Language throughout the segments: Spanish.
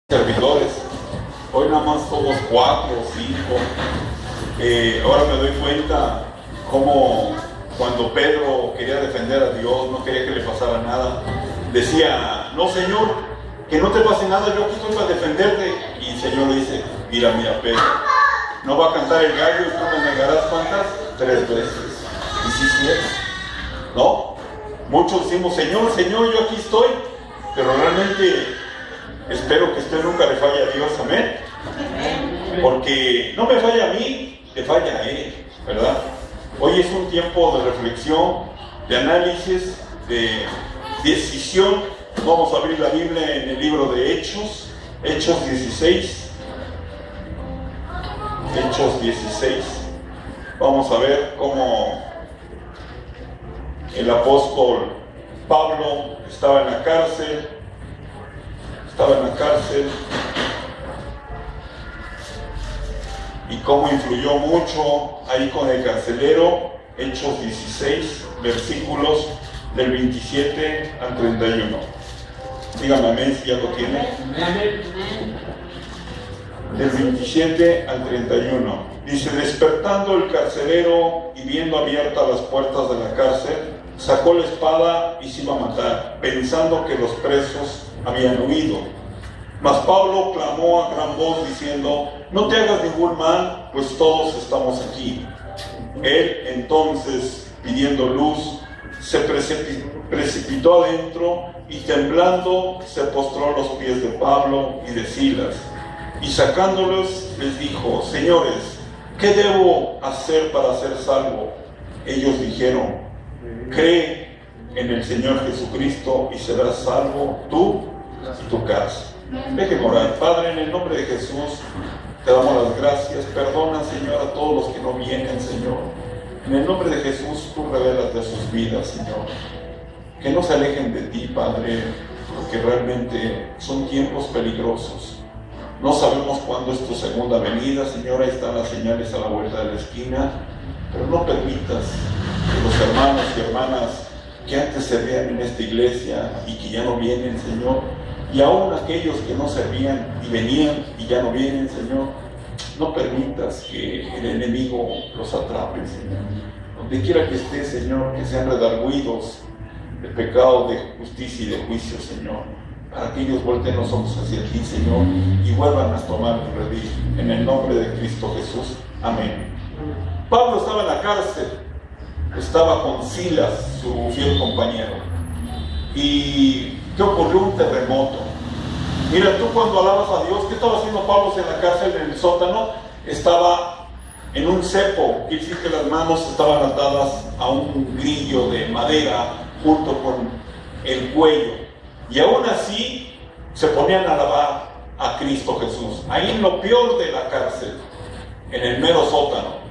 servidores. Hoy nada más somos 4 o 5. Ahora me doy cuenta cómo cuando Pedro quería defender a Dios, no quería que le pasara nada, decía: no, Señor, que no te pase nada, yo aquí estoy para defenderte. Y el Señor le dice: mira, Pedro, no va a cantar el gallo y tú me negarás ¿cuántas? 3 veces. Y sí, sí es, ¿no? Muchos decimos: Señor, Señor, yo aquí estoy, pero realmente espero que usted nunca le falle a Dios, amén. Porque no me falla a mí, le falla a Él, ¿verdad? Hoy es un tiempo de reflexión, de análisis, de decisión. Vamos a abrir la Biblia en el libro de Hechos, Hechos 16. Hechos 16. Vamos a ver cómo el apóstol Pablo estaba en la cárcel. Y cómo influyó mucho ahí con el carcelero. Hechos 16, versículos del 27 al 31. Dígame amén si ya lo tiene. Del 27 al 31. Dice: despertando el carcelero y viendo abiertas las puertas de la cárcel, sacó la espada y se iba a matar, pensando que los presos habían huido. Mas Pablo clamó a gran voz diciendo: no te hagas ningún mal, pues todos estamos aquí. Él entonces, pidiendo luz, se precipitó adentro y temblando se postró a los pies de Pablo y de Silas, y sacándolos les dijo: señores, ¿qué debo hacer para ser salvo? Ellos dijeron: cree en el Señor Jesucristo y serás salvo tú y tu casa. Déjenme orar. Padre, en el nombre de Jesús te damos las gracias. Perdona, Señor, a todos los que no vienen, Señor. En el nombre de Jesús tú revelas de sus vidas, Señor. Que no se alejen de ti, Padre, porque realmente son tiempos peligrosos. No sabemos cuándo es tu segunda venida, Señor. Ahí están las señales a la vuelta de la esquina. Pero no permitas que los hermanos y hermanas que antes servían en esta iglesia y que ya no vienen, Señor, y aún aquellos que no servían y venían y ya no vienen, Señor, no permitas que el enemigo los atrape, Señor. Donde quiera que esté, Señor, que sean redarguidos de pecado, de justicia y de juicio, Señor, para que ellos vuelten los ojos hacia ti, Señor, y vuelvan a tomar el redil. En el nombre de Cristo Jesús. Amén. Pablo estaba en la cárcel, estaba con Silas, su fiel compañero. ¿Y qué ocurrió? Un terremoto. Mira, tú cuando alabas a Dios, ¿qué estaba haciendo Pablo en la cárcel, en el sótano? Estaba en un cepo, quiere decir que las manos estaban atadas a un grillo de madera junto con el cuello. Y aún así se ponían a alabar a Cristo Jesús, ahí en lo peor de la cárcel, en el mero sótano.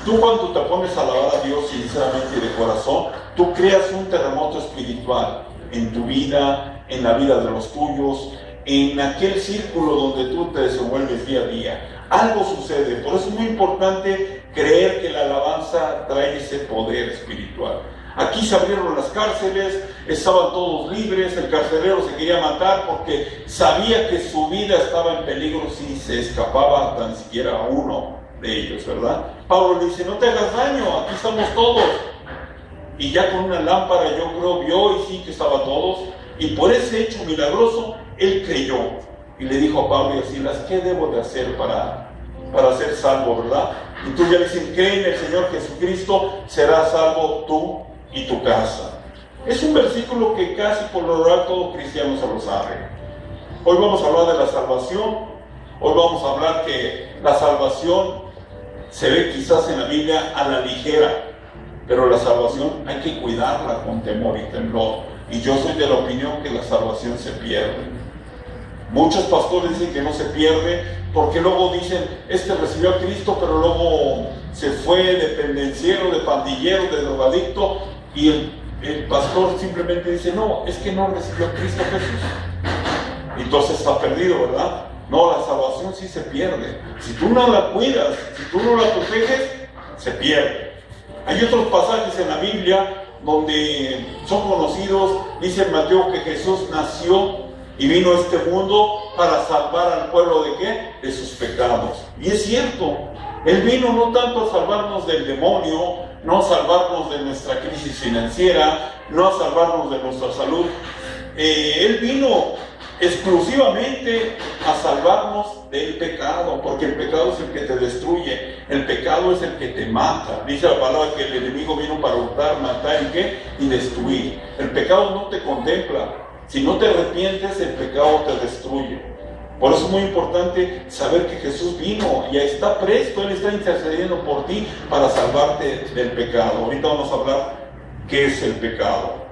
Tú cuando te pones a alabar a Dios sinceramente y de corazón, tú creas un terremoto espiritual en tu vida, en la vida de los tuyos, en aquel círculo donde tú te desenvuelves día a día. Algo sucede. Por eso es muy importante creer que la alabanza trae ese poder espiritual. Aquí se abrieron las cárceles, estaban todos libres, el carcelero se quería matar porque sabía que su vida estaba en peligro si se escapaba tan siquiera uno de ellos, ¿verdad? Pablo le dice: no te hagas daño, aquí estamos todos. Y ya con una lámpara, yo creo, vio y sí que estaban todos, y por ese hecho milagroso él creyó y le dijo a Pablo y a Silas: ¿qué debo de hacer para ser salvo, verdad? Y tú ya le dicen: cree en el Señor Jesucristo, serás salvo tú y tu casa. Es un versículo que casi por lo general todo cristiano se lo sabe. Hoy vamos a hablar de la salvación. Hoy vamos a hablar que la salvación se ve quizás en la Biblia a la ligera, pero la salvación hay que cuidarla con temor y temblor. Y yo soy de la opinión que la salvación se pierde. Muchos pastores dicen que no se pierde porque luego dicen: este recibió a Cristo, pero luego se fue de pendenciero, de pandillero, de drogadicto, y el pastor simplemente dice: no, es que no recibió a Cristo Jesús. Entonces está perdido, ¿verdad? No, la salvación sí se pierde. Si tú no la cuidas, si tú no la proteges, se pierde. Hay otros pasajes en la Biblia donde son conocidos. Dice Mateo que Jesús nació y vino a este mundo para salvar al pueblo ¿de qué? De sus pecados. Y es cierto, Él vino no tanto a salvarnos del demonio, no a salvarnos de nuestra crisis financiera, no a salvarnos de nuestra salud. Él vino exclusivamente a salvarnos del pecado, porque el pecado es el que te destruye, el pecado es el que te mata. Dice la palabra que el enemigo vino para hurtar, matar y ¿qué? Y destruir. El pecado no te contempla. Si no te arrepientes, el pecado te destruye. Por eso es muy importante saber que Jesús vino y está presto, Él está intercediendo por ti para salvarte del pecado. Ahorita vamos a hablar qué es el pecado.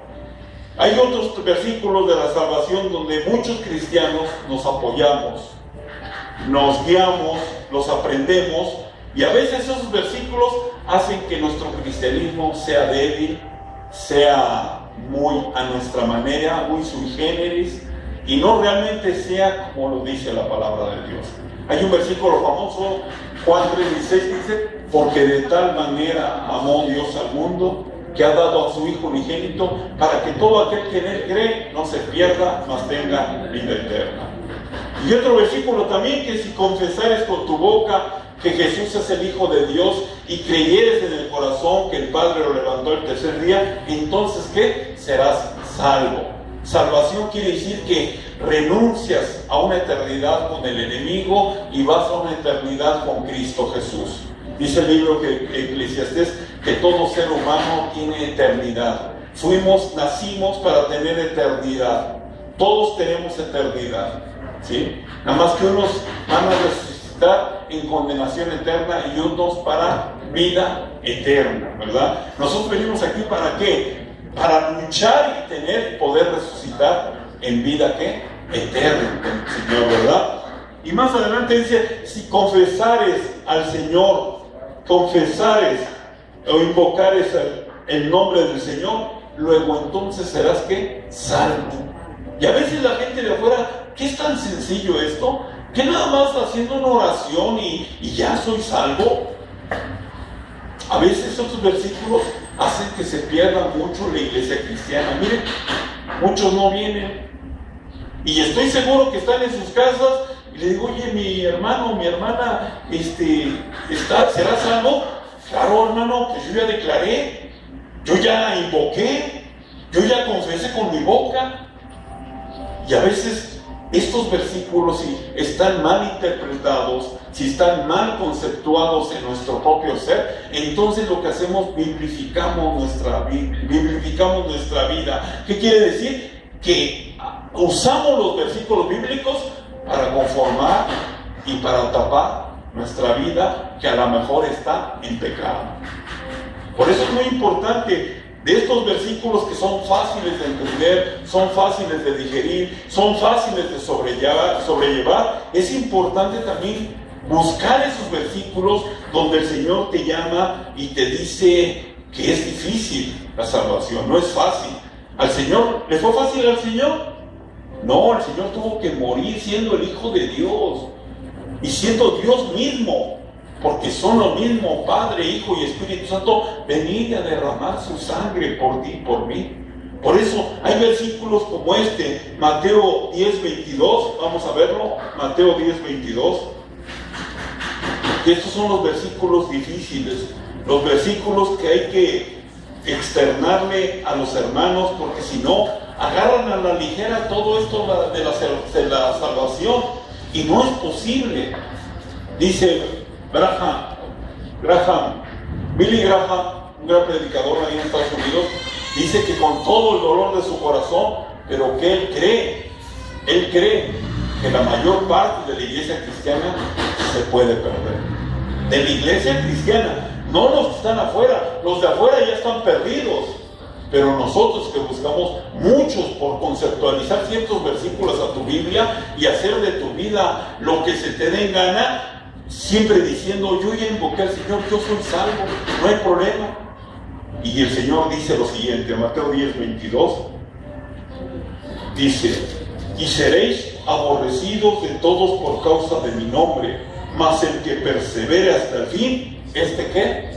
Hay otros versículos de la salvación donde muchos cristianos nos apoyamos, nos guiamos, los aprendemos, y a veces esos versículos hacen que nuestro cristianismo sea débil, sea muy a nuestra manera, muy sui generis, y no realmente sea como lo dice la palabra de Dios. Hay un versículo famoso, Juan 3:16, dice: porque de tal manera amó Dios al mundo, que ha dado a su Hijo unigénito, para que todo aquel que en Él cree no se pierda, mas tenga vida eterna. Y otro versículo también, que si confesares con tu boca que Jesús es el Hijo de Dios y creyeres en el corazón que el Padre lo levantó el tercer día, entonces ¿qué? Serás salvo. Salvación quiere decir que renuncias a una eternidad con el enemigo y vas a una eternidad con Cristo Jesús. Dice el libro que Eclesiastés que todo ser humano tiene eternidad. Nacimos para tener eternidad. Todos tenemos eternidad, ¿sí? Nada más que unos van a resucitar en condenación eterna y otros para vida eterna, ¿verdad? Nosotros venimos aquí ¿para qué? Para luchar y tener poder resucitar en vida ¿qué? Eterna, Señor, ¿verdad? Y más adelante dice: si confesares al Señor, confesares o invocares el nombre del Señor, luego entonces serás ¿qué? Salvo. Y a veces la gente de afuera, ¿qué es tan sencillo esto? Que nada más haciendo una oración y ya soy salvo. A veces esos versículos hacen que se pierda mucho la iglesia cristiana. Miren, muchos no vienen. Y estoy seguro que están en sus casas y le digo: oye, mi hermano, mi hermana, ¿será salvo? Claro, hermano, pues yo ya declaré, yo ya invoqué, yo ya confesé con mi boca. Y a veces estos versículos, si están mal interpretados, si están mal conceptuados en nuestro propio ser, entonces lo que hacemos, biblificamos nuestra vida. ¿Qué quiere decir? Que usamos los versículos bíblicos para conformar y para tapar nuestra vida, que a lo mejor está en pecado. Por eso es muy importante de estos versículos, que son fáciles de entender, son fáciles de digerir, son fáciles de sobrellevar. Es importante también buscar esos versículos donde el Señor te llama y te dice que es difícil la salvación, no es fácil. ¿Al Señor le fue fácil al Señor? No, el Señor tuvo que morir siendo el Hijo de Dios y siendo Dios mismo, porque son lo mismo, Padre, Hijo y Espíritu Santo, venir a derramar su sangre por ti y por mí. Por eso hay versículos como este, Mateo 10:22, vamos a verlo, Mateo 10:22. Estos son los versículos difíciles, los versículos que hay que externarle a los hermanos, porque si no, agarran a la ligera todo esto de la salvación, y no es posible. Dice Billy Graham, un gran predicador ahí en Estados Unidos, dice que con todo el dolor de su corazón, pero que él cree que la mayor parte de la iglesia cristiana se puede perder. De la iglesia cristiana, no los que están afuera, los de afuera ya están perdidos, pero nosotros que buscamos muchos por conceptualizar ciertos versículos a tu Biblia y hacer de tu vida lo que se te dé en gana, siempre diciendo: yo ya invoqué al Señor, yo soy salvo, no hay problema. Y el Señor dice lo siguiente, Mateo 10:22, dice: y seréis aborrecidos de todos por causa de mi nombre, mas el que persevere hasta el fin, ¿qué?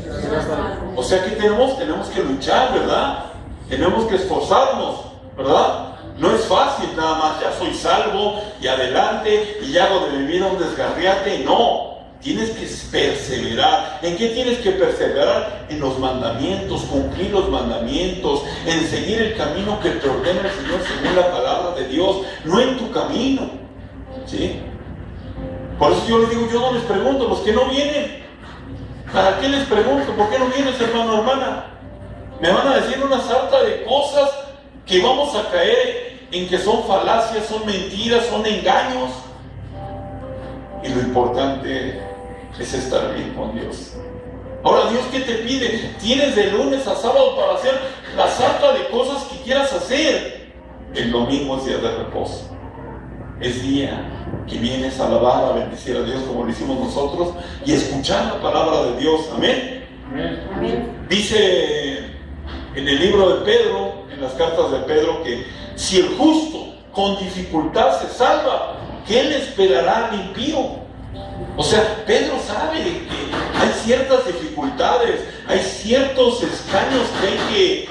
O sea que tenemos que luchar, ¿verdad? Tenemos que esforzarnos, ¿verdad? No es fácil nada más, ya soy salvo y adelante y hago de mi vida un desgarriate. No, tienes que perseverar. ¿En qué tienes que perseverar? En los mandamientos, cumplir los mandamientos, en seguir el camino que te ordena el Señor según la palabra de Dios, no en tu camino. ¿Sí? Por eso yo les digo, yo no les pregunto, los que no vienen, ¿para qué les pregunto? ¿Por qué no vienes, hermano, hermana? Me van a decir una sarta de cosas que vamos a caer en que son falacias, son mentiras, son engaños. Y lo importante es estar bien con Dios. Ahora, ¿Dios qué te pide? Tienes de lunes a sábado para hacer la sarta de cosas que quieras hacer. El domingo es día de reposo. Es día que vienes a alabar, a bendecir a Dios como lo hicimos nosotros y escuchar la palabra de Dios. Amén. Amén. Dice en el libro de Pedro, en las cartas de Pedro, que si el justo con dificultad se salva, ¿qué le esperará al impío? O sea, Pedro sabe que hay ciertas dificultades, hay ciertos escaños que hay que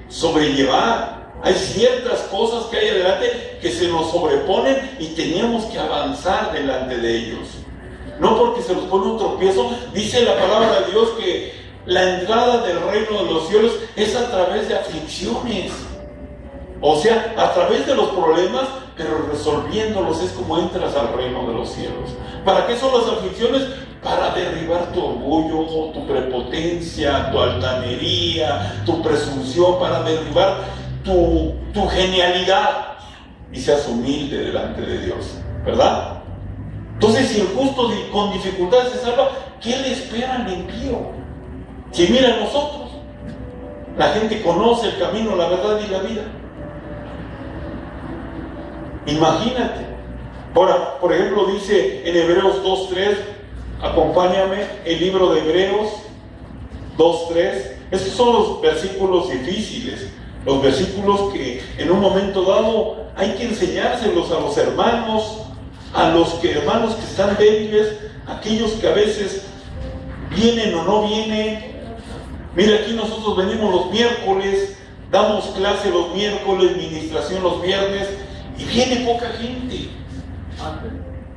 sobrellevar, hay ciertas cosas que hay adelante que se nos sobreponen y tenemos que avanzar delante de ellos. No porque se nos pone un tropiezo. Dice la palabra de Dios que la entrada del reino de los cielos es a través de aflicciones. O sea, a través de los problemas, pero resolviéndolos es como entras al reino de los cielos. ¿Para qué son las aflicciones? Para derribar tu orgullo, tu prepotencia, tu altanería, tu presunción, para derribar tu genialidad y seas humilde delante de Dios, ¿verdad? Entonces, si el justo con dificultades se salva, ¿qué le espera al impío? Si mira a nosotros, la gente conoce el camino, la verdad y la vida. Imagínate. Ahora, por ejemplo, dice en Hebreos 2.3, acompáñame, el libro de Hebreos 2.3. Estos son los versículos difíciles, los versículos que en un momento dado hay que enseñárselos a los hermanos, hermanos que están débiles, aquellos que a veces vienen o no vienen. Mira, aquí nosotros venimos los miércoles, damos clase los miércoles, ministración los viernes, y viene poca gente.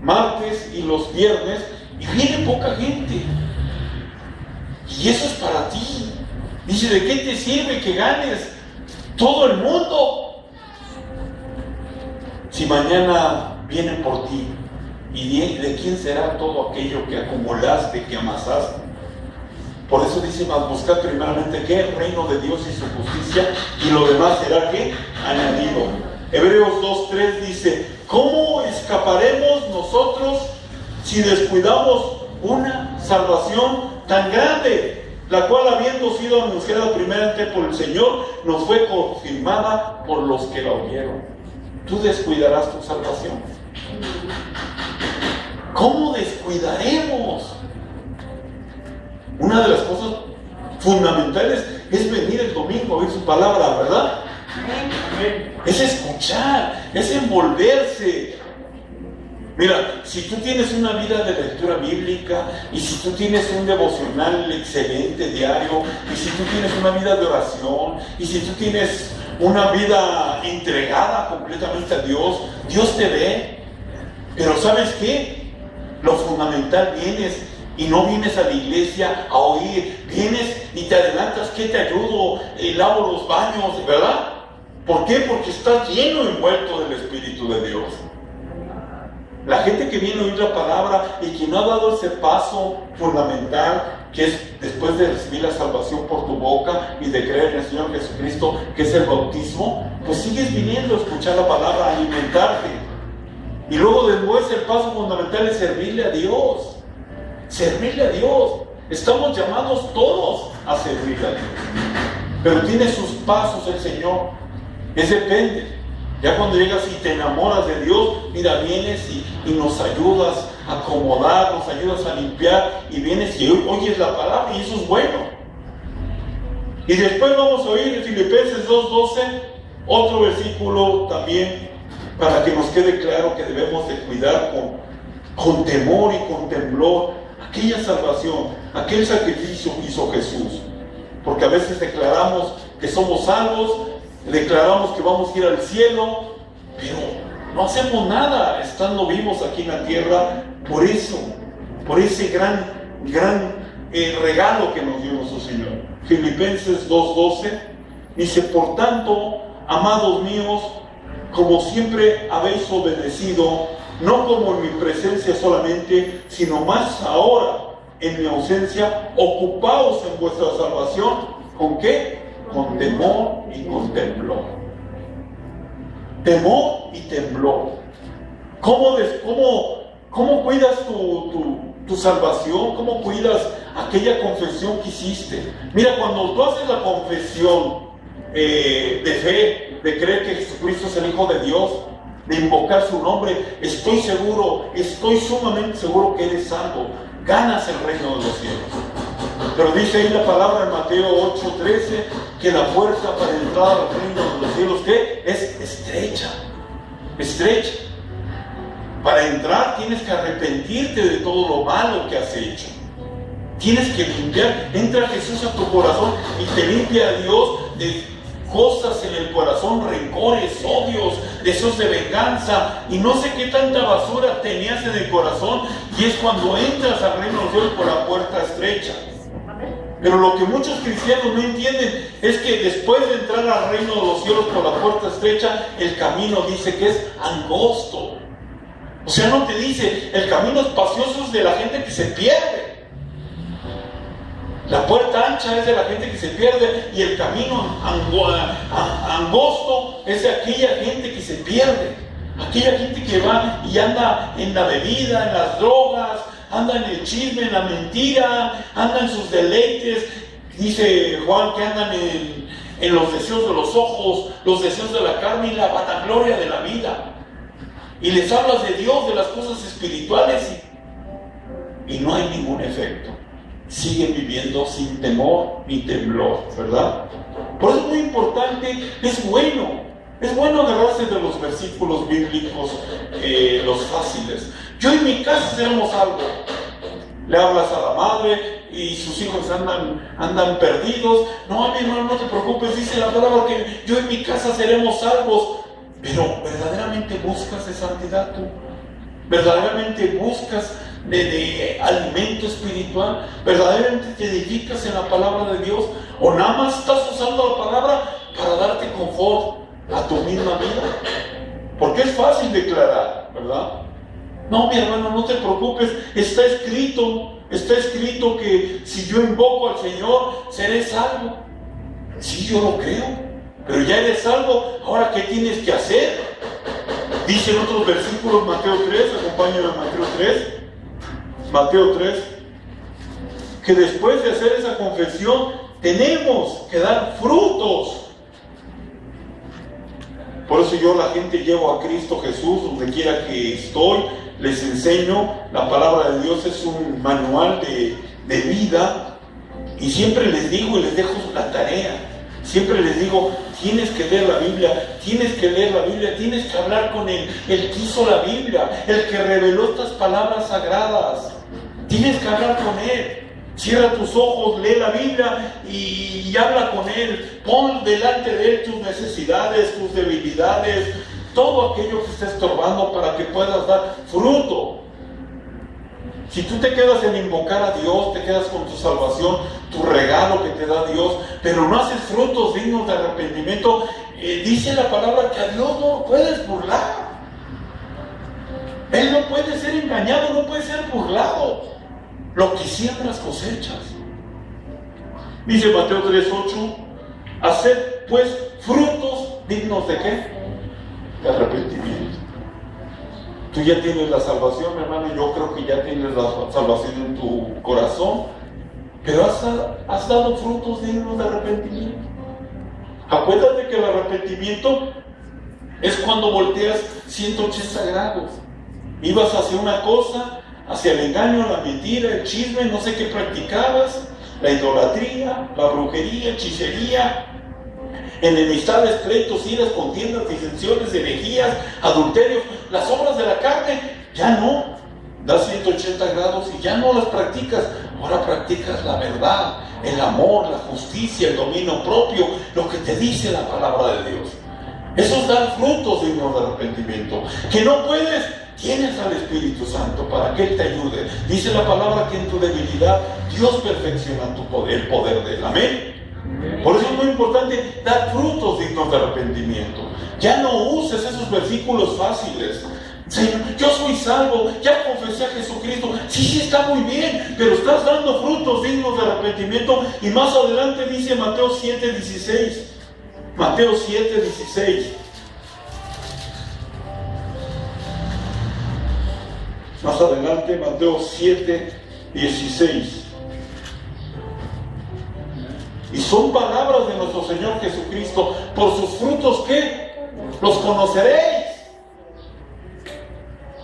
Martes y los viernes, y viene poca gente. Y eso es para ti. Dice, ¿de qué te sirve que ganes todo el mundo si mañana vienen por ti? ¿Y de quién será todo aquello que acumulaste, que amasaste? Por eso dice, más buscad primeramente ¿qué? El reino de Dios y su justicia, y lo demás será ¿qué? Añadido. Hebreos 2.3 dice, ¿cómo escaparemos nosotros si descuidamos una salvación tan grande, la cual habiendo sido anunciada primeramente por el Señor, nos fue confirmada por los que la oyeron? ¿Tú descuidarás tu salvación? ¿Cómo descuidaremos? Una de las cosas fundamentales es venir el domingo a oír su palabra, ¿verdad? Amén. Es escuchar, es envolverse. Mira, si tú tienes una vida de lectura bíblica, y si tú tienes un devocional excelente diario, y si tú tienes una vida de oración, y si tú tienes una vida entregada completamente a Dios, Dios te ve. Pero ¿sabes qué? Lo fundamental, vienes y no vienes a la iglesia a oír, vienes y te adelantas, ¿qué te ayudo? Lavo los baños, ¿verdad? ¿Por qué? Porque estás lleno, envuelto del Espíritu de Dios. La gente que viene a oír la palabra y que no ha dado ese paso fundamental, que es después de recibir la salvación por tu boca y de creer en el Señor Jesucristo, que es el bautismo, pues sigues viniendo a escuchar la palabra, a alimentarte. Y luego después el paso fundamental es servirle a Dios. Servirle a Dios. Estamos llamados todos a servirle a Dios. Pero tiene sus pasos el Señor. Es depende. Ya cuando llegas y te enamoras de Dios, mira, vienes y nos ayudas a acomodar, nos ayudas a limpiar, y vienes y oyes la palabra, y eso es bueno. Y después vamos a oír en Filipenses 2.12, otro versículo también, para que nos quede claro que debemos de cuidar con temor y con temblor aquella salvación, aquel sacrificio que hizo Jesús. Porque a veces declaramos que somos salvos, declaramos que vamos a ir al cielo, pero no hacemos nada estando vivos aquí en la tierra por eso, por ese gran regalo que nos dio nuestro Señor. Filipenses 2:12 dice: por tanto, amados míos, como siempre habéis obedecido, no como en mi presencia solamente, sino más ahora en mi ausencia, ocupaos en vuestra salvación. ¿Con qué? Con temor y con temblor. Temor y temblor. ¿Cómo cuidas tu salvación? ¿Cómo cuidas aquella confesión que hiciste? Mira, cuando tú haces la confesión de fe, de creer que Jesucristo es el Hijo de Dios, de invocar su nombre, estoy sumamente seguro que eres salvo. Ganas el reino de los cielos. Pero dice ahí la palabra en Mateo 8:13 que la puerta para entrar al reino de los cielos, ¿qué? Es estrecha. Estrecha. Para entrar tienes que arrepentirte de todo lo malo que has hecho. Tienes que limpiar. Entra Jesús a tu corazón y te limpia a Dios de cosas en el corazón, rencores, odios, deseos de venganza y no sé qué tanta basura tenías en el corazón, y es cuando entras al reino de los cielos por la puerta estrecha. Pero lo que muchos cristianos no entienden es que después de entrar al reino de los cielos por la puerta estrecha, el camino dice que es angosto. O sea, no te dice, el camino espacioso es de la gente que se pierde. La puerta ancha es de la gente que se pierde, y el camino angosto es de aquella gente que se pierde. Aquella gente que va y anda en la bebida, en las drogas, anda en el chisme, en la mentira, anda en sus deleites. Dice Juan que andan en los deseos de los ojos, los deseos de la carne y la vanagloria de la vida. Y les hablas de Dios, de las cosas espirituales, y no hay ningún efecto. Siguen viviendo sin temor ni temblor, ¿verdad? Por eso es muy importante, es bueno agarrarse de los versículos bíblicos, los fáciles. Yo en mi casa seremos algo. Le hablas a la madre y sus hijos andan perdidos. No, mi hermano, no te preocupes, dice la palabra que yo en mi casa seremos salvos. Pero ¿verdaderamente buscas de santidad tú? ¿Verdaderamente buscas de alimento espiritual? ¿Verdaderamente te edificas en la palabra de Dios? ¿O nada más estás usando la palabra para darte confort a tu misma vida? Porque es fácil declarar, ¿verdad? No, mi hermano, no te preocupes, está escrito que si yo invoco al Señor, seré salvo. Sí, yo lo creo, pero ya eres salvo. Ahora, ¿qué tienes que hacer? Dice en otros versículos, Mateo 3, acompáñame a Mateo 3, que después de hacer esa confesión, tenemos que dar frutos. Por eso yo la gente llevo a Cristo Jesús donde quiera que estoy, les enseño. La palabra de Dios es un manual de vida, y siempre les digo y les dejo la tarea. Siempre les digo, tienes que leer la Biblia, tienes que hablar con el que hizo la Biblia, el que reveló estas palabras sagradas. Tienes que hablar con él. Cierra tus ojos, lee la Biblia y habla con él. Pon delante de él tus necesidades, tus debilidades, todo aquello que está estorbando para que puedas dar fruto. Si tú te quedas en invocar a Dios, te quedas con tu salvación, tu regalo que te da Dios, pero no haces frutos dignos de arrepentimiento, dice la palabra que a Dios no lo puedes burlar. Él no puede ser engañado, no puede ser burlado. Lo que siembras cosechas. Dice Mateo 3:8, haced pues frutos dignos de ¿qué? De arrepentimiento. Tú ya tienes la salvación, mi hermano, yo creo que ya tienes la salvación en tu corazón, pero has dado frutos dignos de arrepentimiento. Acuérdate que el arrepentimiento es cuando volteas 180 grados. Ibas hacia una cosa, hacia el engaño, la mentira, el chisme, no sé qué practicabas, la idolatría, la brujería, hechicería, enemistades, pleitos, iras, contiendas, disensiones, herejías, adulterios, las obras de la carne. Ya no das 180 grados y ya no las practicas. Ahora practicas la verdad, el amor, la justicia, el dominio propio, lo que te dice la palabra de Dios. Eso es dar frutos dignos de arrepentimiento. Que no puedes, tienes al Espíritu Santo para que Él te ayude. Dice la palabra que en tu debilidad Dios perfecciona el poder de Él. Amén. Por eso es muy importante dar frutos dignos de arrepentimiento. Ya no uses esos versículos fáciles. Señor, yo soy salvo, ya confesé a Jesucristo. Sí, está muy bien, pero estás dando frutos dignos de arrepentimiento. Y más adelante dice Mateo 7:16. Mateo 7:16. Más adelante, Mateo 7:16. Y son palabras de nuestro Señor Jesucristo. Por sus frutos, ¿qué? Los conoceréis.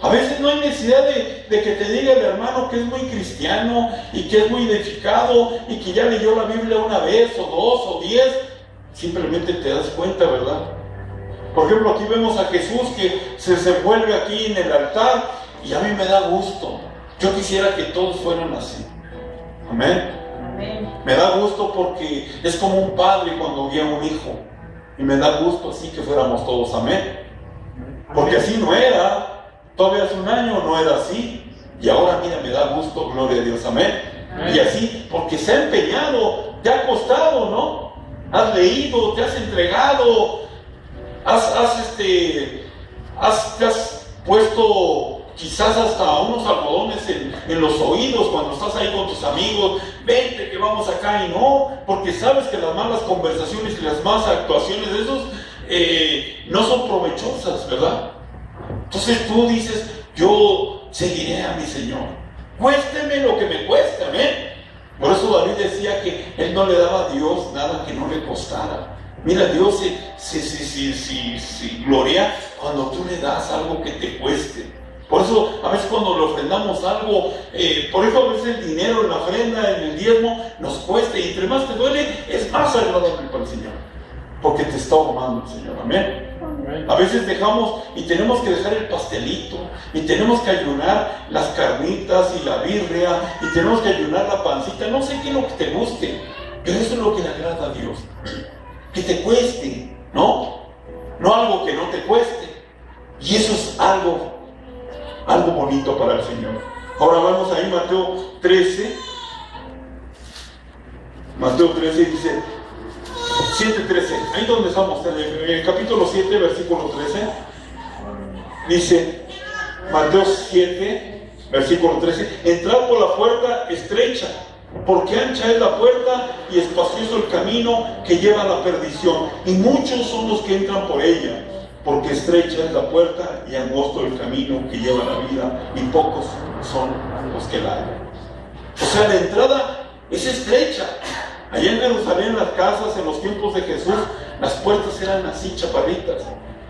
A veces no hay necesidad de que te diga el hermano que es muy cristiano y que es muy edificado y que ya leyó la Biblia una vez o dos o 10. Simplemente te das cuenta, ¿verdad? Por ejemplo, aquí vemos a Jesús que se desenvuelve aquí en el altar y a mí me da gusto. Yo quisiera que todos fueran así. Amén. Amén. Me da gusto porque es como un padre cuando guía a un hijo. Y me da gusto así que fuéramos todos. Amén. Porque así no era. Todavía hace un año no era así. Y ahora, mira, me da gusto, gloria a Dios. Amén. Amén. Y así, porque se ha empeñado, te ha costado, ¿no? Has leído, te has entregado, te has puesto quizás hasta unos algodones en los oídos cuando estás ahí con tus amigos. Vente que vamos acá, y no, porque sabes que las malas conversaciones y las malas actuaciones de esos no son provechosas, ¿verdad? Entonces tú dices, yo seguiré a mi Señor, cuésteme lo que me cueste. Amén. Por eso David decía que él no le daba a Dios nada que no le costara. Mira, Dios se gloria cuando tú le das algo que te cueste. Por eso a veces cuando le ofrendamos algo, por eso a veces el dinero en la ofrenda, en el diezmo, nos cuesta, y entre más te duele, es más agradable para el Señor, porque te está amando el Señor. Amén. A veces dejamos y tenemos que dejar el pastelito, y tenemos que ayunar las carnitas y la birria, y tenemos que ayunar la pancita, no sé qué es lo que te guste, pero eso es lo que le agrada a Dios, que te cueste, no algo que no te cueste, y eso es algo bonito para el Señor. Ahora vamos ahí, Mateo 13 dice 7:13, ahí donde estamos, en el capítulo 7, versículo 13, dice Mateo 7, versículo 13: entrad por la puerta estrecha, porque ancha es la puerta y espacioso el camino que lleva a la perdición, y muchos son los que entran por ella, porque estrecha es la puerta y angosto el camino que lleva a la vida, y pocos son los que la hallan. O sea, la entrada es estrecha. Allá en Jerusalén, en las casas, en los tiempos de Jesús, las puertas eran así chaparritas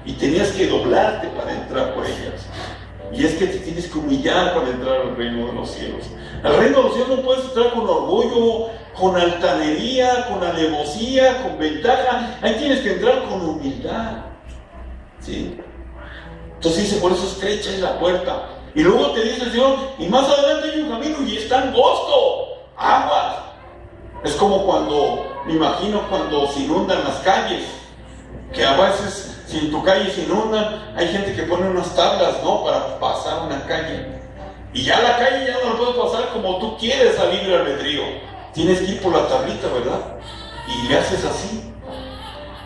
y tenías que doblarte para entrar por ellas. Y es que te tienes que humillar para entrar al reino de los cielos. Al reino de los cielos no puedes entrar con orgullo, con altanería, con alevosía, con ventaja. Ahí tienes que entrar con humildad, ¿sí? Entonces dice, por eso estrecha es la puerta. Y luego te dice el Señor, y más adelante hay un camino y está angosto, aguas. Es como cuando, me imagino, cuando se inundan las calles, que a veces, si en tu calle se inundan, hay gente que pone unas tablas, ¿no?, para pasar una calle. Y ya la calle ya no la puedes pasar como tú quieres a libre albedrío. Tienes que ir por la tablita, ¿verdad? Y le haces así.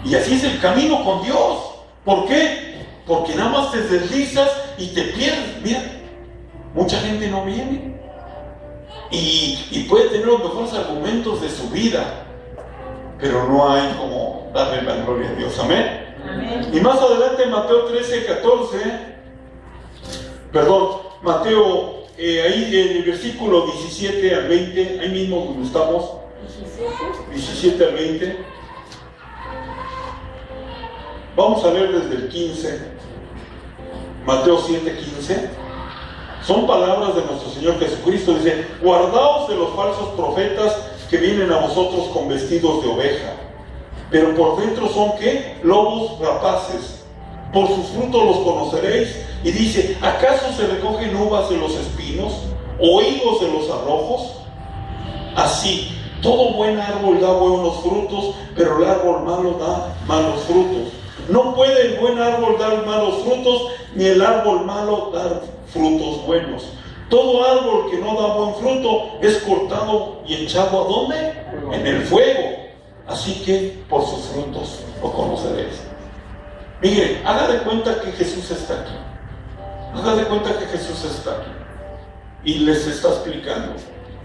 Y así es el camino con Dios. ¿Por qué? Porque nada más te deslizas y te pierdes. Mira, mucha gente no viene. Y puede tener los mejores argumentos de su vida, pero no hay como darle la gloria a Dios. Amén. Amén. Y más adelante en Mateo 13:14, Mateo, ahí en el versículo 17 al 20, ahí mismo donde estamos, 17 al 20, vamos a leer desde el 15, Mateo 7:15. Son palabras de nuestro Señor Jesucristo. Dice: guardaos de los falsos profetas que vienen a vosotros con vestidos de oveja, pero por dentro son, ¿qué? Lobos rapaces. Por sus frutos los conoceréis. Y dice: ¿acaso se recogen uvas de los espinos o higos de los abrojos? Así, Todo buen árbol da buenos frutos, pero el árbol malo da malos frutos. No puede el buen árbol dar malos frutos, ni el árbol malo dar frutos buenos. Todo árbol que no da buen fruto es cortado y echado ¿a dónde? En el fuego. Así que por sus frutos lo conoceréis. Miren, haga de cuenta que Jesús está aquí. Haga de cuenta que Jesús está aquí. Y les está explicando: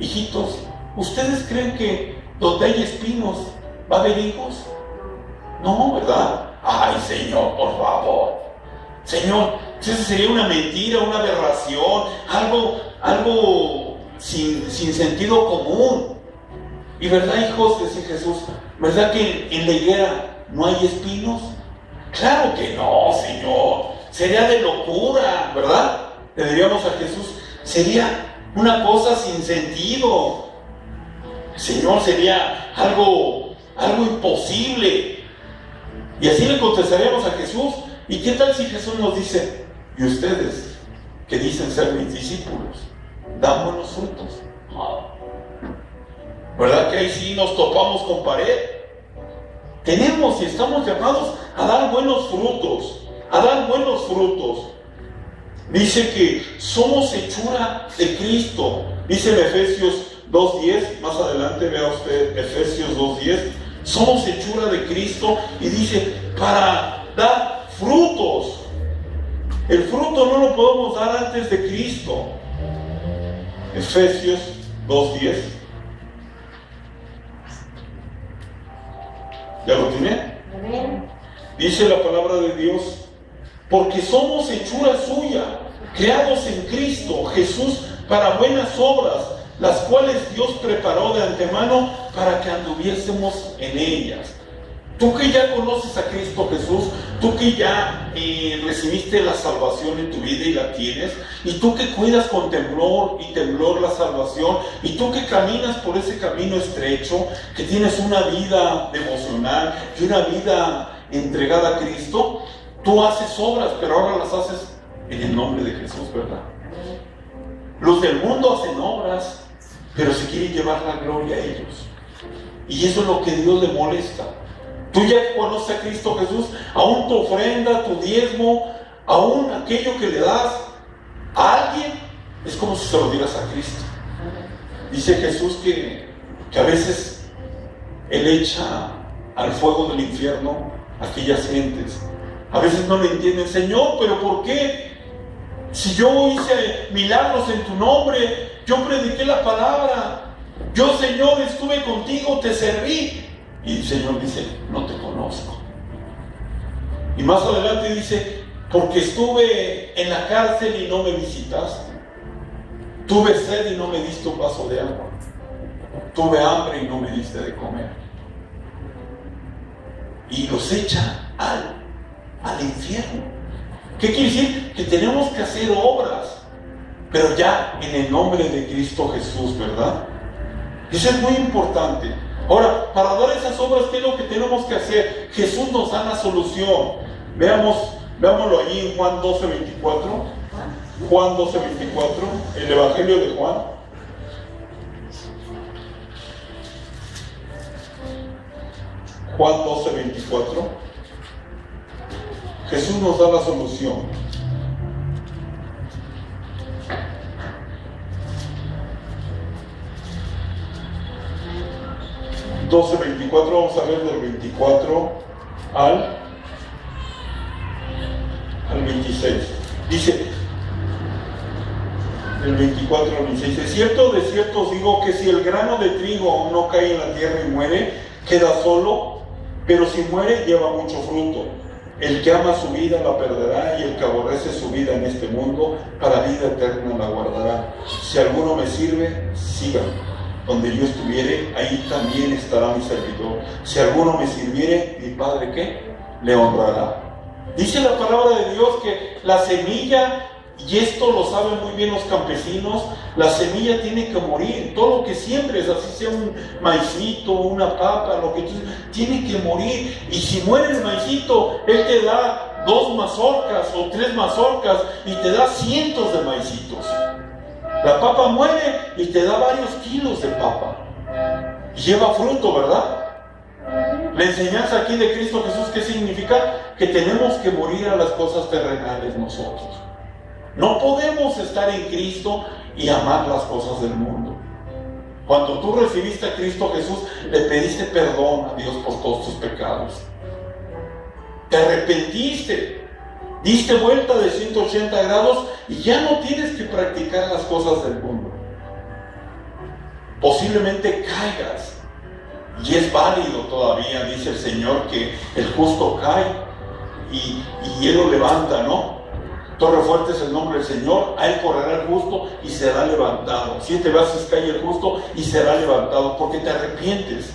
hijitos, ¿ustedes creen que donde hay espinos va a haber higos? No, ¿verdad? Ay, Señor, por favor. Señor, eso sería una mentira, una aberración, algo sin sentido común. Y ¿verdad, hijos? Decía Jesús, ¿verdad que en la higuera no hay espinos? Claro que no, Señor. Sería de locura, ¿verdad? Le diríamos a Jesús, sería una cosa sin sentido. Señor, sería algo imposible. Y así le contestaríamos a Jesús. ¿Y qué tal si Jesús nos dice: y ustedes, que dicen ser mis discípulos, dan buenos frutos? ¿Verdad que ahí sí nos topamos con pared? Tenemos y estamos llamados a dar buenos frutos, a dar buenos frutos. Dice que somos hechura de Cristo. Dice en Efesios 2:10, más adelante vea usted Efesios 2:10, somos hechura de Cristo, y dice para dar frutos. El fruto no lo podemos dar antes de Cristo. Efesios 2:10. ¿Ya lo tiene? Dice la palabra de Dios: porque somos hechura suya, creados en Cristo Jesús para buenas obras, las cuales Dios preparó de antemano para que anduviésemos en ellas. Tú que ya conoces a Cristo Jesús, tú que ya recibiste la salvación en tu vida y la tienes, y tú que cuidas con temblor y temblor la salvación, y tú que caminas por ese camino estrecho, que tienes una vida devocional y una vida entregada a Cristo, tú haces obras, pero ahora las haces en el nombre de Jesús, ¿verdad? Los del mundo hacen obras, pero se quieren llevar la gloria a ellos. Y eso es lo que a Dios le molesta. Tú ya conoces a Cristo Jesús, aún tu ofrenda, tu diezmo, aún aquello que le das a alguien, es como si se lo dieras a Cristo. Dice Jesús que a veces Él echa al fuego del infierno a aquellas gentes. A veces no le entienden: Señor, ¿pero por qué? Si yo hice milagros en tu nombre, yo prediqué la palabra, yo, Señor, estuve contigo, te serví. Y el Señor dice: no te conozco. Y más adelante dice: porque estuve en la cárcel y no me visitaste. Tuve sed y no me diste un vaso de agua. Tuve hambre y no me diste de comer. Y los echa al infierno. ¿Qué quiere decir? Que tenemos que hacer obras, pero ya en el nombre de Cristo Jesús, ¿verdad? Eso es muy importante. Ahora, para dar esas obras, ¿qué es lo que tenemos que hacer? Jesús nos da la solución. Veámoslo allí en Juan 12:24. Juan 12:24, el Evangelio de Juan. Juan 12:24. Jesús nos da la solución. Vamos a ver del 24 al 26. Dice, del 24 al 26, de cierto os digo que si el grano de trigo no cae en la tierra y muere, queda solo, pero si muere lleva mucho fruto. El que ama su vida la perderá, y el que aborrece su vida en este mundo, para vida eterna la guardará. Si alguno me sirve, sígame. Donde yo estuviere, ahí también estará mi servidor. Si alguno me sirviere, mi Padre, ¿qué? Le honrará. Dice la palabra de Dios que la semilla, y esto lo saben muy bien los campesinos, la semilla tiene que morir. Todo lo que siembres, así sea un maicito, una papa, lo que tú, tiene que morir. Y si muere el maicito, Él te da 2 mazorcas o 3 mazorcas y te da cientos de maicitos. La papa muere y te da varios kilos de papa. lleva fruto, ¿verdad? La enseñanza aquí de Cristo Jesús, ¿qué significa? Que tenemos que morir a las cosas terrenales nosotros. No podemos estar en Cristo y amar las cosas del mundo. Cuando tú recibiste a Cristo Jesús, le pediste perdón a Dios por todos tus pecados. Te arrepentiste, diste vuelta de 180 grados y ya no tienes que practicar las cosas del mundo. Posiblemente caigas, y es válido todavía, dice el Señor, que el justo cae y Él lo levanta, ¿no? Torre fuerte es el nombre del Señor, a Él correrá el justo y será levantado. 7 veces cae el justo y será levantado, porque te arrepientes.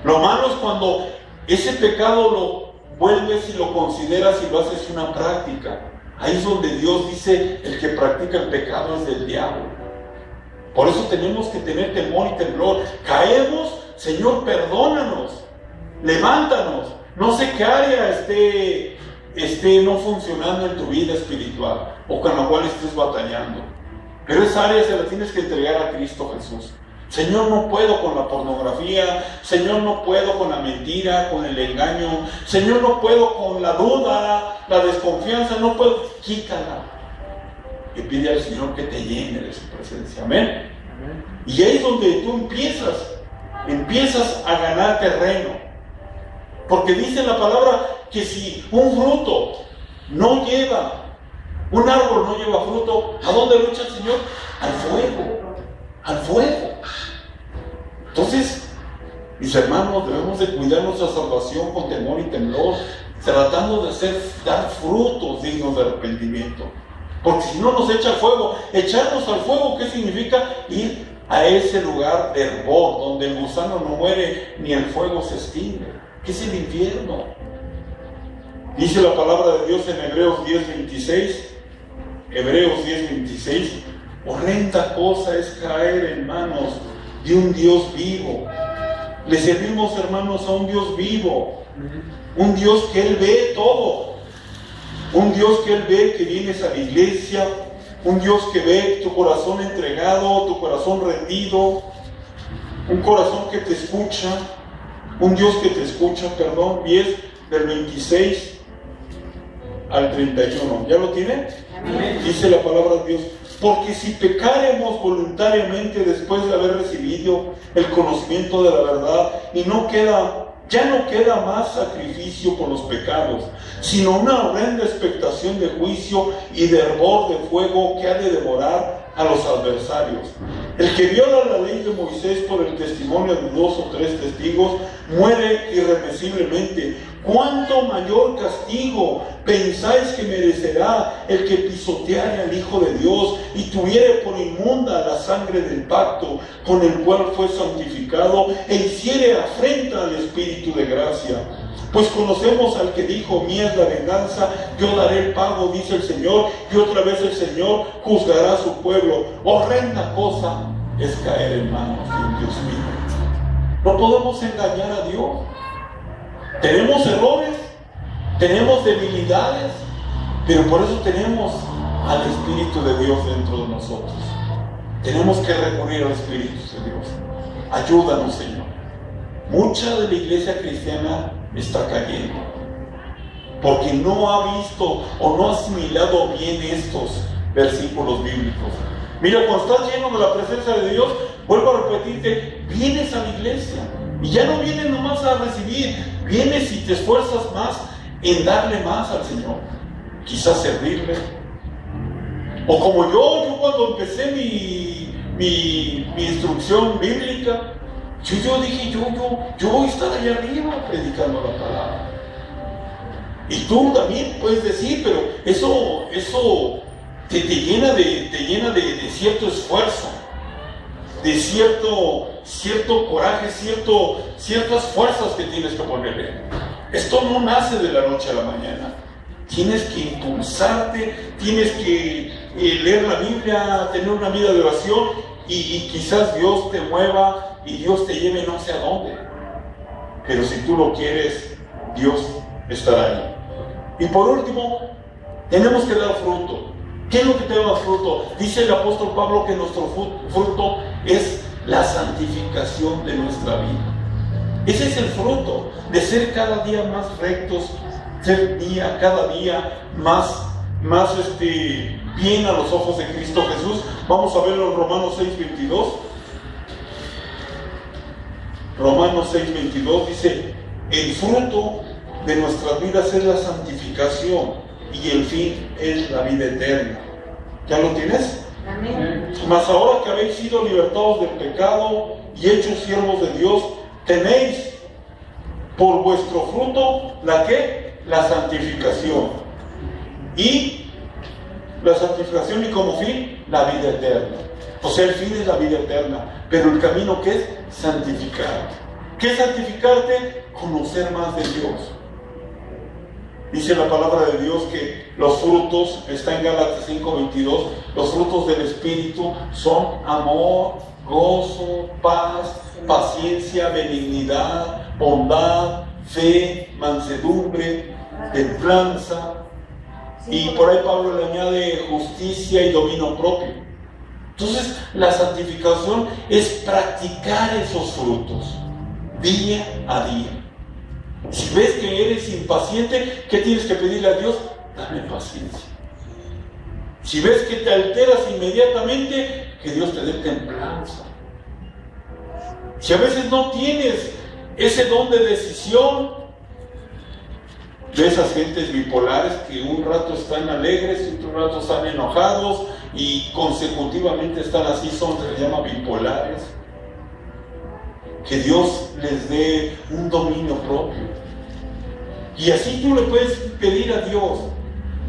Lo malo es cuando ese pecado lo vuelves y lo consideras y lo haces una práctica. Ahí es donde Dios dice, el que practica el pecado es del diablo. Por eso tenemos que tener temor y temblor. Caemos, Señor, perdónanos, levántanos. No sé qué área esté no funcionando en tu vida espiritual o con la cual estés batallando, pero esa área se la tienes que entregar a Cristo Jesús. Señor, no puedo con la pornografía. Señor, no puedo con la mentira, con el engaño. Señor, no puedo con la duda, la desconfianza. No puedo. Quítala. Y pide al Señor que te llene de su presencia. Amén. Y ahí es donde tú empiezas a ganar terreno. Porque dice la palabra que si un fruto no lleva, un árbol no lleva fruto, ¿a dónde lo echa el Señor? Al fuego. Al fuego. Entonces, mis hermanos, debemos de cuidar nuestra salvación con temor y temblor, tratando de dar frutos dignos de arrepentimiento. Porque si no nos echa al fuego, echarnos al fuego, ¿qué significa? Ir a ese lugar de hervor, donde el gusano no muere ni el fuego se extingue, que es el infierno. Dice la palabra de Dios en Hebreos 10:26, Hebreos 10:26, horrenda cosa es caer en manos de un Dios vivo. Le servimos, hermanos, a un Dios vivo, un Dios que Él ve todo, un Dios que Él ve que vienes a la iglesia, un Dios que ve tu corazón entregado, tu corazón rendido, un corazón que te escucha, un Dios que te escucha, 10 del 26 al 31. ¿Ya lo tiene? Amén. Dice la palabra de Dios: porque si pecaremos voluntariamente después de haber recibido el conocimiento de la verdad, y ya no queda más sacrificio por los pecados, sino una horrenda expectación de juicio y de hervor de fuego que ha de devorar a los adversarios. El que viola la ley de Moisés por el testimonio de 2 o 3 testigos muere irremisiblemente. ¿Cuánto mayor castigo pensáis que merecerá el que pisoteare al Hijo de Dios y tuviere por inmunda la sangre del pacto con el cual fue santificado e hiciere afrenta al Espíritu de gracia? Pues conocemos al que dijo: mía es la venganza, yo daré el pago, dice el Señor. Y otra vez el Señor juzgará a su pueblo. Horrenda cosa es caer en manos de un Dios mío. No podemos engañar a Dios. Tenemos errores, tenemos debilidades, pero por eso tenemos al Espíritu de Dios dentro de nosotros. Tenemos que recurrir al Espíritu de Dios. Ayúdanos, Señor. Mucha de la iglesia cristiana está cayendo porque no ha visto o no ha asimilado bien estos versículos bíblicos. Mira, cuando estás lleno de la presencia de Dios, vuelvo a repetirte, vienes a la iglesia y ya no vienes nomás a recibir, vienes y te esfuerzas más en darle más al Señor, quizás servirle. O como yo cuando empecé mi instrucción bíblica, yo dije, yo voy a estar allá arriba predicando la palabra. Y tú también puedes decir, pero eso te llena de cierto esfuerzo, de cierto coraje, ciertas fuerzas que tienes que ponerle. Esto no nace de la noche a la mañana. Tienes que impulsarte, tienes que leer la Biblia, tener una vida de oración y quizás Dios te mueva y Dios te lleve no sé a dónde. Pero si tú lo quieres, Dios estará ahí. Y por último, tenemos que dar fruto. ¿Qué es lo que te da fruto? Dice el apóstol Pablo que nuestro fruto es la santificación de nuestra vida. Ese es el fruto de ser cada día más rectos, ser cada día más bien a los ojos de Cristo Jesús. Vamos a verlo en Romanos 6:22. Romanos 6:22 dice: el fruto de nuestras vidas es la santificación y el fin es la vida eterna. ¿Ya lo tienes? Amén. Mas ahora que habéis sido libertados del pecado y hechos siervos de Dios, tenéis por vuestro fruto ¿la qué? La santificación. Y la santificación, y como fin, la vida eterna. O sea, el fin es la vida eterna, pero el camino, ¿qué es? Santificar. ¿Qué es santificarte? Conocer más de Dios. Dice la palabra de Dios que los frutos, está en Gálatas 5:22, los frutos del Espíritu son amor, gozo, paz, paciencia, benignidad, bondad, fe, mansedumbre, templanza. Y por ahí Pablo le añade justicia y dominio propio. Entonces, la santificación es practicar esos frutos día a día. Si ves que eres impaciente, ¿qué tienes que pedirle a Dios? Dame paciencia. Si ves que te alteras inmediatamente, que Dios te dé templanza. Si a veces no tienes ese don de decisión, de esas gentes bipolares que un rato están alegres y otro rato están enojados y consecutivamente están así, se les llama bipolares. Que Dios les dé un dominio propio. Y así tú le puedes pedir a Dios.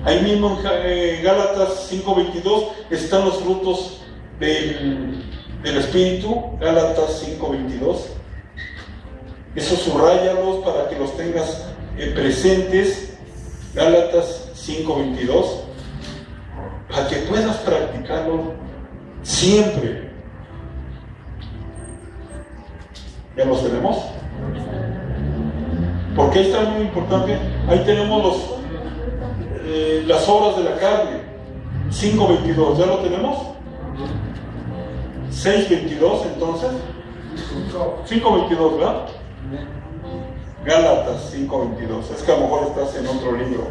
Ahí mismo en Gálatas 5:22 están los frutos del Espíritu. Gálatas 5:22. Esos subráyalos para que los tengas presentes. Gálatas 5:22. Para que puedas practicarlo siempre. ¿Ya los tenemos? Porque ahí está muy importante. Ahí tenemos las obras de la carne. 5:22, ¿ya lo tenemos? 6:22 entonces. 5:22, ¿verdad? Gálatas 5:22. Es que a lo mejor estás en otro libro.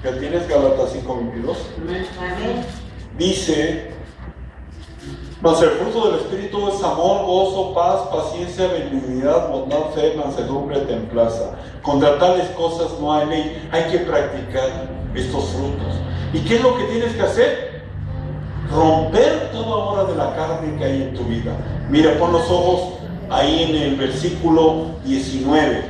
¿Ya tienes Gálatas 5:22? Amén. Dice: mas el fruto del Espíritu es amor, gozo, paz, paciencia, benignidad, bondad, fe, mansedumbre, templanza. Contra tales cosas no hay ley. Hay que practicar estos frutos. ¿Y qué es lo que tienes que hacer? Romper toda obra de la carne que hay en tu vida. Mira, pon los ojos ahí en el versículo 19.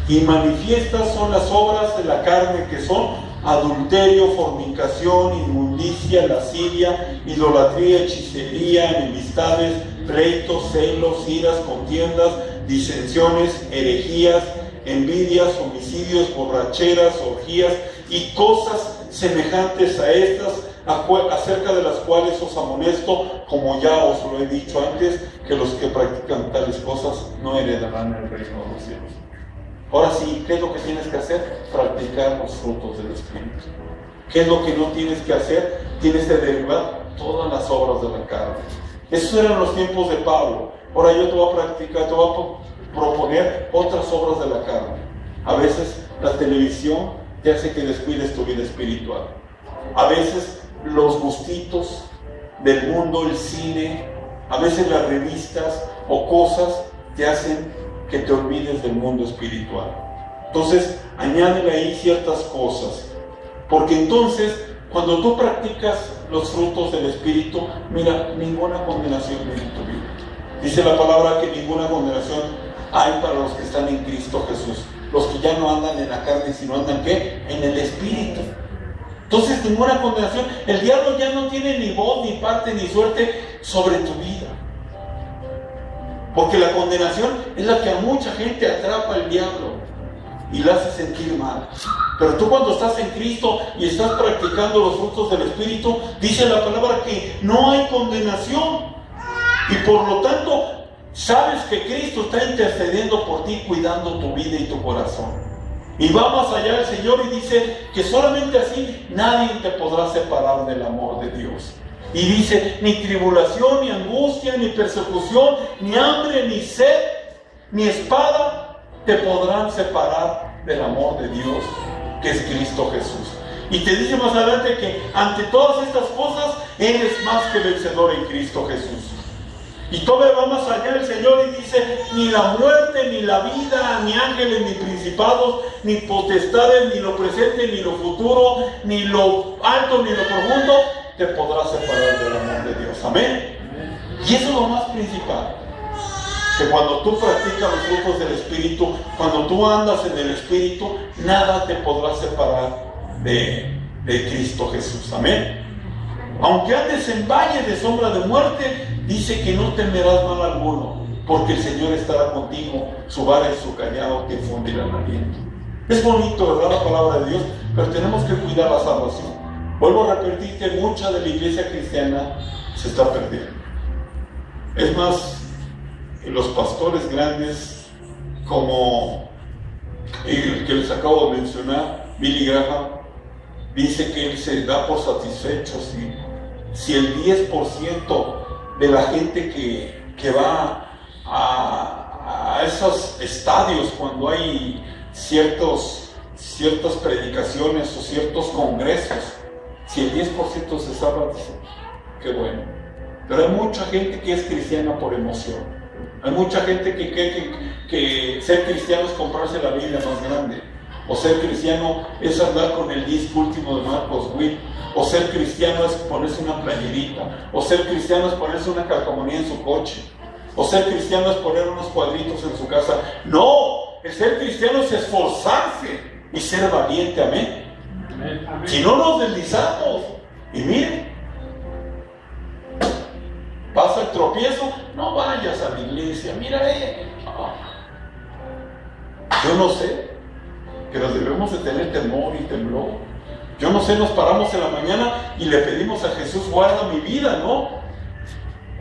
Y manifiestas son las obras de la carne, que son adulterio, fornicación, inmundicia, lascivia, idolatría, hechicería, enemistades, pleitos, celos, iras, contiendas, disensiones, herejías, envidias, homicidios, borracheras, orgías y cosas semejantes a estas, acerca de las cuales os amonesto, como ya os lo he dicho antes, que los que practican tales cosas no heredarán el reino de los cielos. Ahora sí, ¿qué es lo que tienes que hacer? Practicar los frutos del Espíritu. ¿Qué es lo que no tienes que hacer? Tienes que derribar todas las obras de la carne. Esos eran los tiempos de Pablo. Ahora yo te voy a practicar, te voy a proponer otras obras de la carne. A veces la televisión te hace que descuides tu vida espiritual. A veces los gustitos del mundo, el cine, a veces las revistas o cosas te hacen que te olvides del mundo espiritual. Entonces, añádele ahí ciertas cosas. Porque entonces, cuando tú practicas los frutos del Espíritu, mira, ninguna condenación viene en tu vida. Dice la palabra que ninguna condenación hay para los que están en Cristo Jesús. Los que ya no andan en la carne, sino andan, ¿qué? En el Espíritu. Entonces, ninguna condenación. El diablo ya no tiene ni voz, ni parte, ni suerte sobre tu vida. Porque la condenación es la que a mucha gente atrapa al diablo y la hace sentir mal. Pero tú, cuando estás en Cristo y estás practicando los frutos del Espíritu, dice la palabra que no hay condenación. Y por lo tanto, sabes que Cristo está intercediendo por ti, cuidando tu vida y tu corazón. Y va más allá el Señor y dice que solamente así nadie te podrá separar del amor de Dios. Y dice, ni tribulación, ni angustia, ni persecución, ni hambre, ni sed, ni espada te podrán separar del amor de Dios, que es Cristo Jesús. Y te dice más adelante que ante todas estas cosas, eres más que vencedor en Cristo Jesús. Y todavía va más allá el Señor y dice, ni la muerte, ni la vida, ni ángeles, ni principados, ni potestades, ni lo presente, ni lo futuro, ni lo alto, ni lo profundo, te podrá separar del amor de Dios. Amén. Y eso es lo más principal. Que cuando tú practicas los frutos del Espíritu, cuando tú andas en el Espíritu, nada te podrá separar de Cristo Jesús. Amén. Aunque andes en valle de sombra de muerte, dice que no temerás mal alguno, porque el Señor estará contigo, su vara y su callado te infundirán aliento. Es bonito, ¿verdad?, la palabra de Dios, pero tenemos que cuidar la salvación. Vuelvo a repetir que mucha de la iglesia cristiana se está perdiendo. Es más, los pastores grandes, como el que les acabo de mencionar, Billy Graham, dice que él se da por satisfecho si el 10% de la gente que va a esos estadios cuando hay ciertas predicaciones o ciertos congresos, si el 10% se salva, qué bueno. Pero hay mucha gente que es cristiana por emoción. Hay mucha gente que cree que ser cristiano es comprarse la Biblia más grande. O ser cristiano es andar con el disco último de Marcos Witt. O ser cristiano es ponerse una playerita. O ser cristiano es ponerse una calcomanía en su coche. O ser cristiano es poner unos cuadritos en su casa. No, el ser cristiano es esforzarse y ser valiente. Amén. Amén. Si no nos deslizamos, y miren, pasa el tropiezo, no vayas a la iglesia, mira, yo no sé, pero debemos de tener temor y temblor. Yo no sé, nos paramos en la mañana y le pedimos a Jesús, guarda mi vida, ¿no?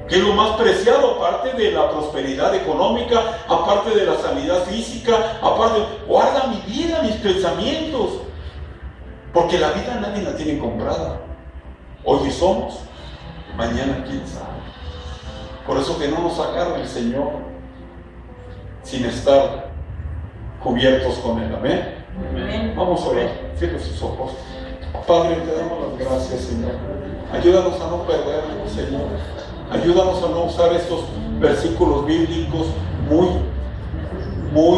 Que es lo más preciado, aparte de la prosperidad económica, aparte de la sanidad física, aparte, guarda mi vida, mis pensamientos, porque la vida nadie la tiene comprada. Hoy somos, mañana quién sabe. Por eso que no nos agarre el Señor sin estar cubiertos con Él. Amén. Amén. Vamos a orar. Cierra sus ojos. Padre, te damos las gracias, Señor. Ayúdanos a no perdernos, Señor. Ayúdanos a no usar estos versículos bíblicos muy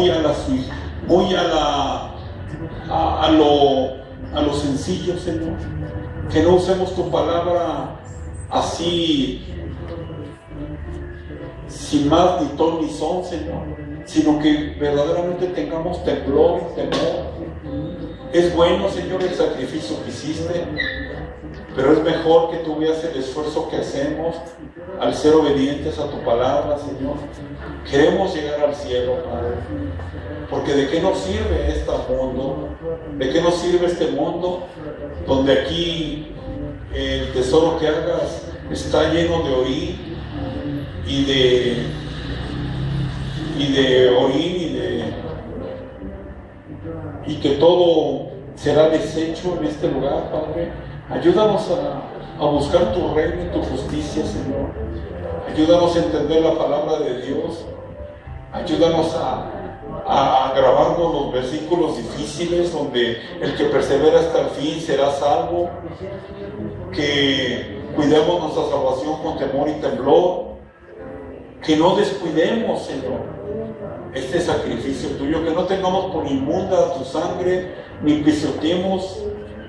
a lo sencillo, Señor. Que no usemos tu palabra así, sin más ni ton ni son, Señor, sino que verdaderamente tengamos temblor y temor. Es bueno, Señor, el sacrificio que hiciste, pero es mejor que tú veas el esfuerzo que hacemos al ser obedientes a tu palabra, Señor. Queremos llegar al cielo, Padre, porque ¿de qué nos sirve este mundo? ¿De qué nos sirve este mundo donde aquí el tesoro que hagas está lleno de orín y de orín y que todo será deshecho en este lugar, Padre? Ayúdanos a buscar tu reino y tu justicia, Señor. Ayúdanos a entender la palabra de Dios. Ayúdanos a grabarnos los versículos difíciles donde el que persevera hasta el fin será salvo. Que cuidemos nuestra salvación con temor y temblor. Que no descuidemos, Señor, este sacrificio tuyo, que no tengamos por inmunda tu sangre, ni pisoteemos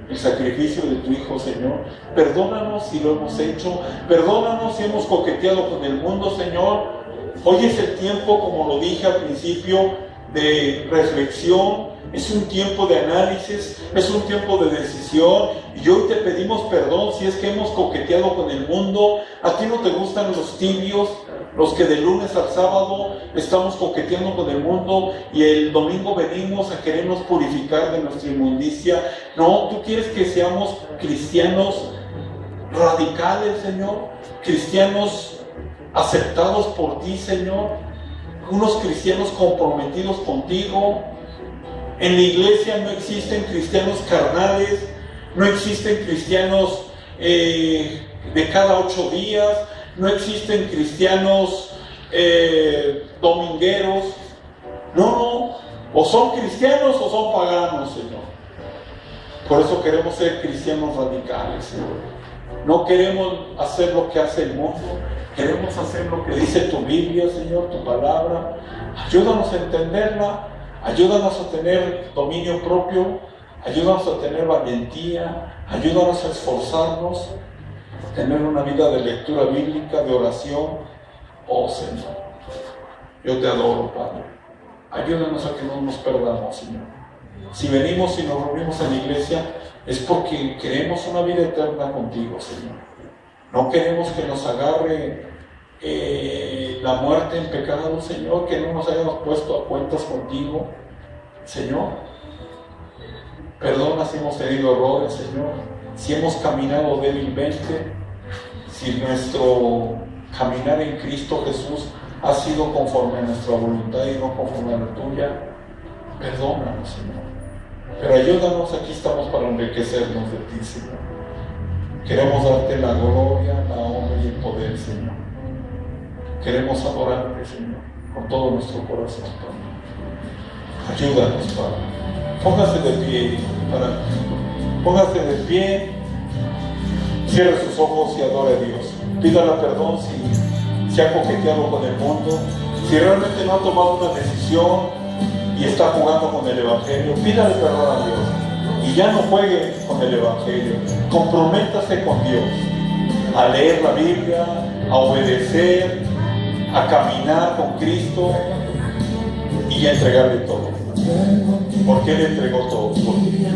el sacrificio de tu Hijo, Señor. Perdónanos si lo hemos hecho, perdónanos si hemos coqueteado con el mundo, Señor. Hoy es el tiempo, como lo dije al principio, de reflexión, es un tiempo de análisis, es un tiempo de decisión, y hoy te pedimos perdón si es que hemos coqueteado con el mundo. A ti no te gustan los tibios, los que de lunes al sábado estamos coqueteando con el mundo y el domingo venimos a querernos purificar de nuestra inmundicia. No, tú quieres que seamos cristianos radicales, Señor, cristianos aceptados por ti, Señor, unos cristianos comprometidos contigo. En la iglesia no existen cristianos carnales, no existen cristianos de cada 8 días, no existen cristianos domingueros. No, o son cristianos o son paganos, Señor. Por eso queremos ser cristianos radicales, Señor. No queremos hacer lo que hace el mundo, queremos hacer lo que dice tu Biblia, Señor, tu palabra. Ayúdanos a entenderla, ayúdanos a tener dominio propio, ayúdanos a tener valentía, ayúdanos a esforzarnos, a tener una vida de lectura bíblica, de oración. Oh Señor, yo te adoro, Padre. Ayúdanos a que no nos perdamos, Señor. Si venimos y nos reunimos en la iglesia, es porque queremos una vida eterna contigo, Señor. No queremos que nos agarre la muerte en pecado, Señor, que no nos hayamos puesto a cuentas contigo, Señor. Perdona si hemos tenido errores, Señor, si hemos caminado débilmente, si nuestro caminar en Cristo Jesús ha sido conforme a nuestra voluntad y no conforme a la tuya. Perdónanos, Señor. Pero ayúdanos, aquí estamos para enriquecernos de ti, Señor. Queremos darte la gloria, la honra y el poder, Señor. Queremos adorarte, Señor, con todo nuestro corazón, Padre. Ayúdanos, Padre. Póngase de pie, póngase de pie, cierre sus ojos y adore a Dios. Pídale perdón si se ha coqueteado con el mundo, si realmente no ha tomado una decisión y está jugando con el Evangelio. Pídale perdón a Dios y ya no juegue con el Evangelio. Comprométase con Dios a leer la Biblia, a obedecer, a caminar con Cristo y a entregarle todo, porque Él entregó todo por ti.